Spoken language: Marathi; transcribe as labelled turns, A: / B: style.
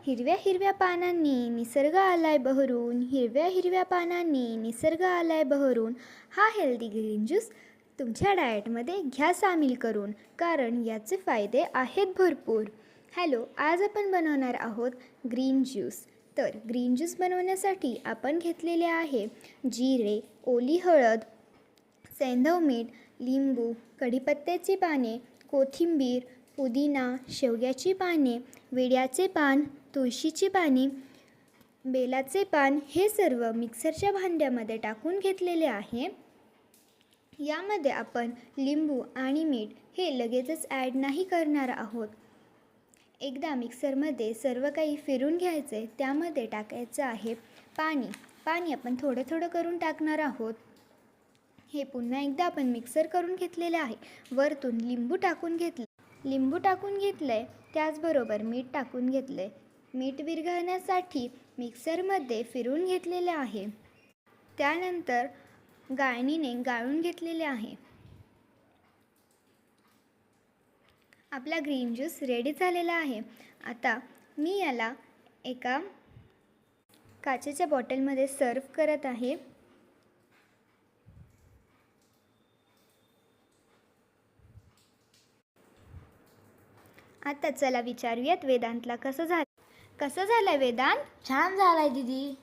A: हिरव्या हिरव्या पानांनी निसर्ग आलाय बहरून, हिरव्या हिरव्या पानांनी निसर्ग आलाय बहरून. हा हेल्दी ग्रीन ज्यूस तुमच्या डाएटमध्ये घ्या सामील करून, कारण याचे फायदे आहेत भरपूर. हॅलो, आज आपण बनवणार आहोत ग्रीन ज्यूस. तर ग्रीन ज्यूस बनवण्यासाठी आपण घेतलेले आहे जिरे, ओली हळद, सैंधव मीठ, लिंबू, कढीपत्त्याची पाने, कोथिंबीर, पुदिना, शेवग्याची पाने, विड्याचे पान, तुळशीची पाने, बेलाचे पान हे सर्व मिक्सरच्या भांड्यामध्ये टाकून घेतलेले आहे. यामध्ये आपण लिंबू आणि मीठ हे लगेचच ॲड नाही करणार आहोत. एकदा मिक्सरमध्ये सर्व काही फिरून घ्यायचे. त्यामध्ये टाकायचं आहे पाणी आपण थोडं थोडं करून टाकणार आहोत. हे पुन्हा एकदा आपण मिक्सर करून घेतलेले आहे. वरतून लिंबू टाकून घेतलं आहे. त्याचबरोबर मीठ टाकून घेतलं आहे. मीठ विरघळण्यासाठी मिक्सरमध्ये फिरून घेतलेले आहे. त्यानंतर गाळणीने गाळून घेतलेले आहे. आपला ग्रीन ज्यूस रेडी झालेला आहे. आता मी याला एका काचेच्या बॉटलमध्ये सर्व करत आहे. आता चला विचारूयात वेदांतला कसं झालं वेदांत?
B: छान झालाय दीदी.